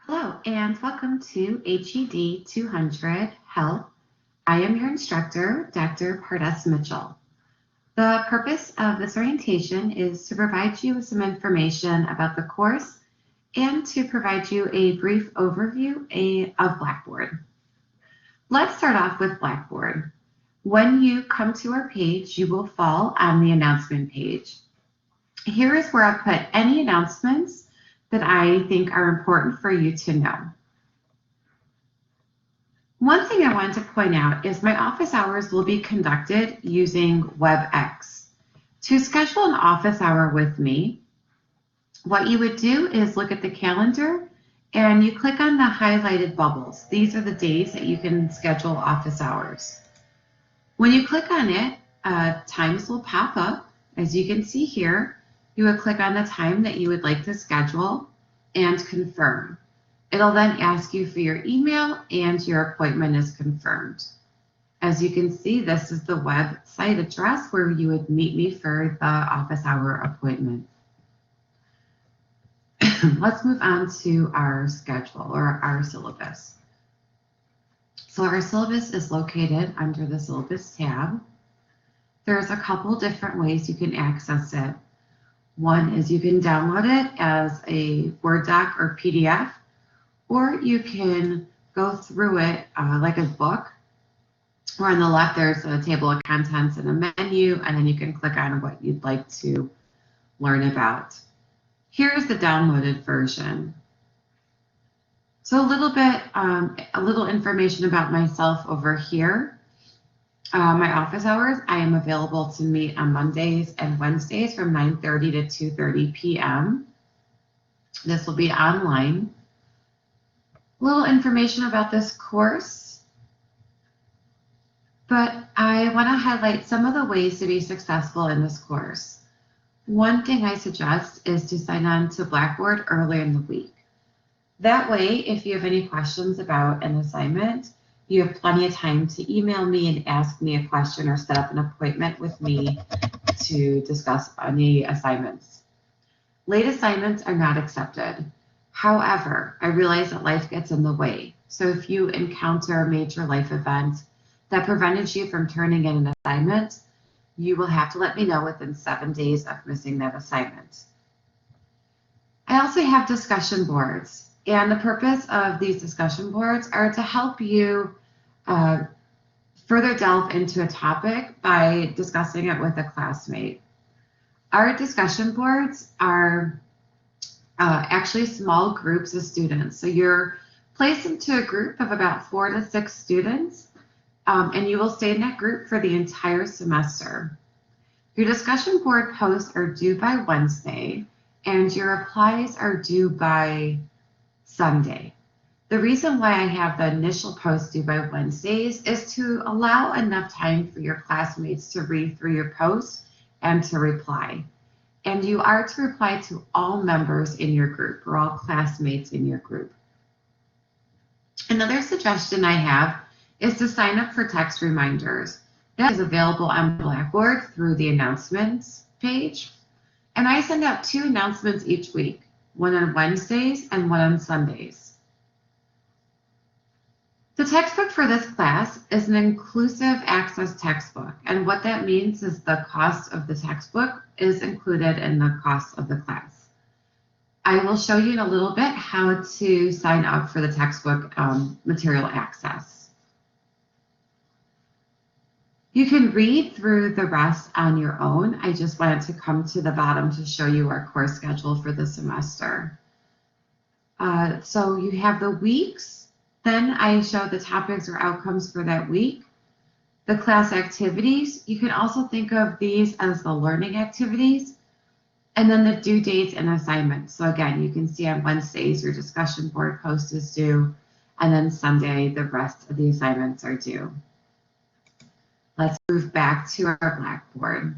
Hello and welcome to HED 200 Health. I am your instructor, Dr. Pardes Mitchell. The purpose of this orientation is to provide you with some information about the course and to provide you a brief overview of Blackboard. Let's start off with Blackboard. When you come to our page, you will fall on the announcement page. Here is where I put any announcements that I think are important for you to know. One thing I wanted to point out is my office hours will be conducted using WebEx. To schedule an office hour with me, what you would do is look at the calendar and you click on the highlighted bubbles. These are the days that you can schedule office hours. When you click on it, times will pop up. As you can see here, you would click on the time that you would like to schedule and confirm. It'll then ask you for your email and your appointment is confirmed. As you can see, this is the website address where you would meet me for the office hour appointment. Let's move on to our schedule or our syllabus. So our syllabus is located under the syllabus tab. There's a couple different ways you can access it. One is you can download it as a Word doc or PDF, or you can go through it like a book, where on the left there's a table of contents and a menu, and then you can click on what you'd like to learn about. Here's the downloaded version. So a little information about myself over here. My office hours, I am available to meet on Mondays and Wednesdays from 9:30 to 2:30 p.m. This will be online. A little information about this course, but I want to highlight some of the ways to be successful in this course. One thing I suggest is to sign on to Blackboard early in the week. That way, if you have any questions about an assignment, you have plenty of time to email me and ask me a question or set up an appointment with me to discuss any assignments. Late assignments are not accepted. However, I realize that life gets in the way. So if you encounter a major life event that prevented you from turning in an assignment, you will have to let me know within 7 days of missing that assignment. I also have discussion boards. And the purpose of these discussion boards are to help you further delve into a topic by discussing it with a classmate. Our discussion boards are actually small groups of students. So you're placed into a group of about 4 to 6 students, and you will stay in that group for the entire semester. Your discussion board posts are due by Wednesday, and your replies are due by Sunday. The reason why I have the initial post due by Wednesdays is to allow enough time for your classmates to read through your post and to reply. And you are to reply to all members in your group or all classmates in your group. Another suggestion I have is to sign up for text reminders. That is available on Blackboard through the announcements page. And I send out 2 announcements each week, one on Wednesdays and one on Sundays. The textbook for this class is an inclusive access textbook, and what that means is the cost of the textbook is included in the cost of the class. I will show you in a little bit how to sign up for the textbook material access. You can read through the rest on your own. I just wanted to come to the bottom to show you our course schedule for the semester. So you have the weeks. Then I show the topics or outcomes for that week. The class activities, you can also think of these as the learning activities. And then the due dates and assignments. So again, you can see on Wednesdays your discussion board post is due, and then Sunday the rest of the assignments are due. Let's move back to our Blackboard.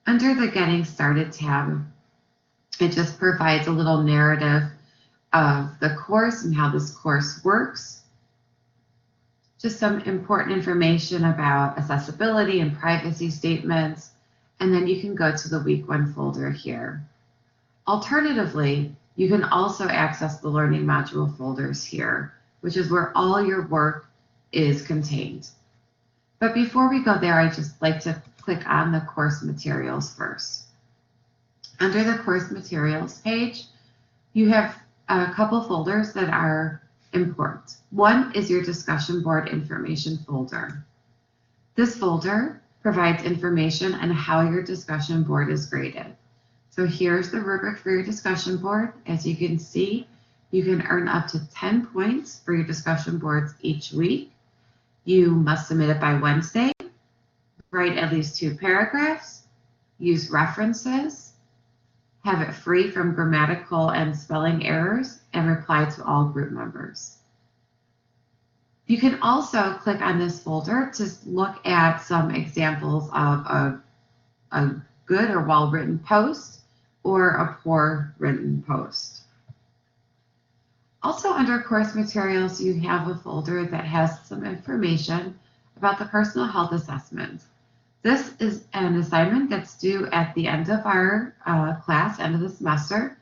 Under the Getting Started tab, it just provides a little narrative of the course and how this course works. Just some important information about accessibility and privacy statements, and then you can go to the week 1 folder here. Alternatively, You can also access the learning module folders here, which is where all your work is contained. But before we go there, I just like to click on the course materials first. Under the course materials page, you have a couple folders that are important. One is your discussion board information folder. This folder provides information on how your discussion board is graded. So here's the rubric for your discussion board. As you can see, you can earn up to 10 points for your discussion boards each week. You must submit it by Wednesday, write at least 2 paragraphs, use references, have it free from grammatical and spelling errors, and reply to all group members. You can also click on this folder to look at some examples of a good or well-written post or a poor written post. Also under course materials, you have a folder that has some information about the personal health assessment. This is an assignment that's due at the end of our class, end of the semester.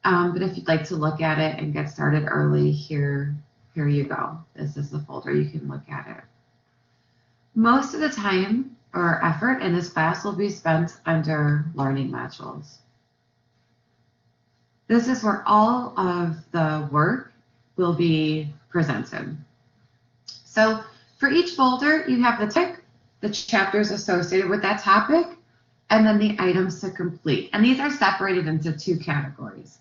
But if you'd like to look at it and get started early, here you go. This is the folder, you can look at it. Most of the time or effort in this class will be spent under learning modules. This is where all of the work will be presented. So for each folder, you have the topic, the chapters associated with that topic, and then the items to complete. And these are separated into 2 categories.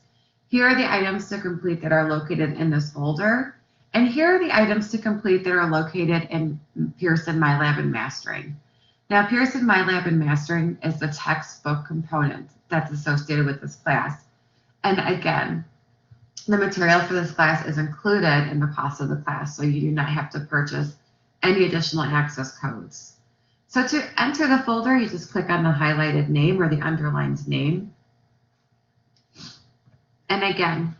Here are the items to complete that are located in this folder, and here are the items to complete that are located in Pearson MyLab and Mastering. Now, Pearson MyLab and Mastering is the textbook component that's associated with this class. And again, the material for this class is included in the cost of the class, so you do not have to purchase any additional access codes. So to enter the folder, you just click on the highlighted name or the underlined name. And again,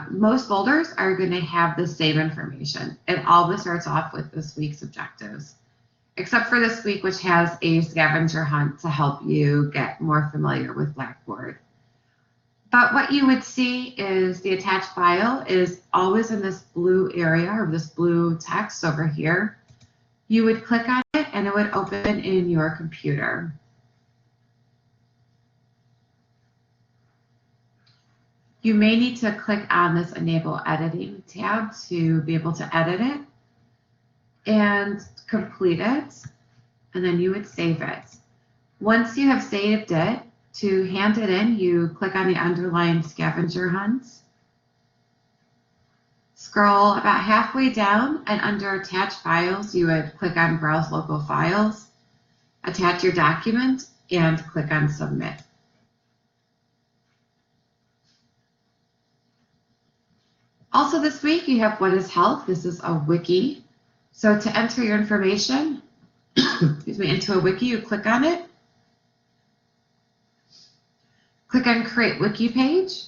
most folders are going to have the same information. It always starts off with this week's objectives, except for this week, which has a scavenger hunt to help you get more familiar with Blackboard. But what you would see is the attached file is always in this blue area or this blue text over here. You would click on it and it would open in your computer. You may need to click on this Enable Editing tab to be able to edit it and complete it, and then you would save it. Once you have saved it, to hand it in, you click on the underlined scavenger hunt. Scroll about halfway down, and under Attach Files, you would click on Browse Local Files, attach your document, and click on Submit. Also this week, you have What is Health? This is a wiki. So to enter your information into a wiki, you click on it. Click on Create Wiki Page,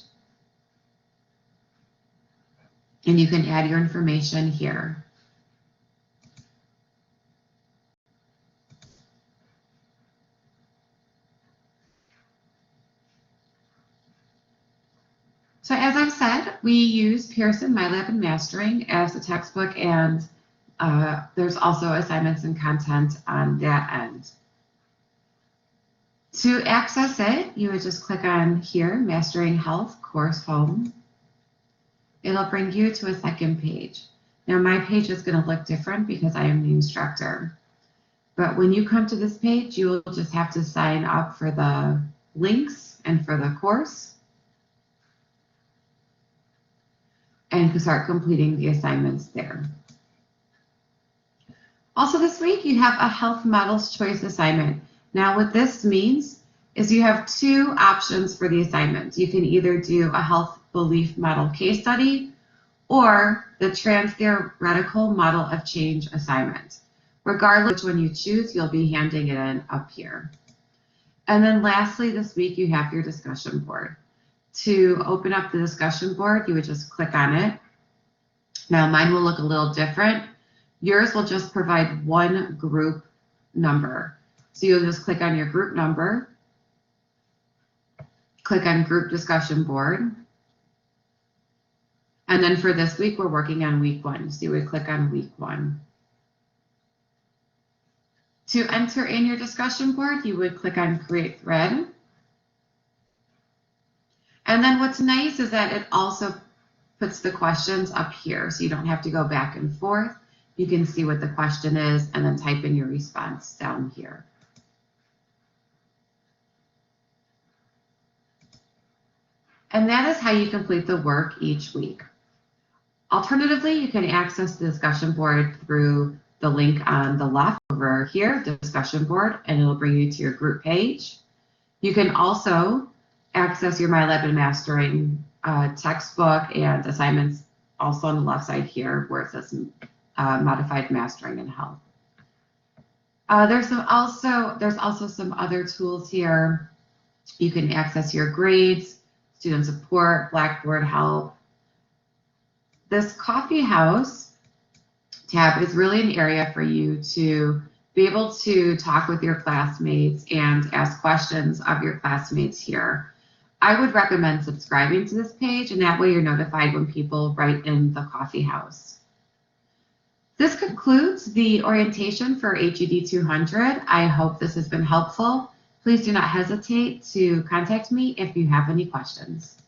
and you can add your information here. So as I've said, we use Pearson MyLab and Mastering as the textbook, and there's also assignments and content on that end. To access it, you would just click on here, Mastering Health Course Home. It'll bring you to a second page. Now my page is going to look different because I am the instructor. But when you come to this page, you will just have to sign up for the links and for the course and start completing the assignments there. Also this week, you have a Health Models Choice assignment. Now what this means is you have 2 options for the assignment. You can either do a health belief model case study or the trans-theoretical model of change assignment. Regardless of which one you choose, you'll be handing it in up here. And then lastly, this week you have your discussion board. To open up the discussion board, you would just click on it. Now mine will look a little different. Yours will just provide one group number. So you'll just click on your group number, click on Group Discussion Board, And then for this week, we're working on week 1. So you would click on week 1. To enter in your discussion board, you would click on create thread. And then what's nice is that it also puts the questions up here, so you don't have to go back and forth. You can see what the question is and then type in your response down here. And that is how you complete the work each week. Alternatively, you can access the discussion board through the link on the left over here, discussion board, and it'll bring you to your group page. You can also access your MyLab and Mastering textbook and assignments also on the left side here where it says Modified Mastering in Health. There's also some other tools here. You can access your grades, student support, Blackboard help. This coffee house tab is really an area for you to be able to talk with your classmates and ask questions of your classmates here. I would recommend subscribing to this page, and that way you're notified when people write in the coffee house. This concludes the orientation for HED 200. I hope this has been helpful. Please do not hesitate to contact me if you have any questions.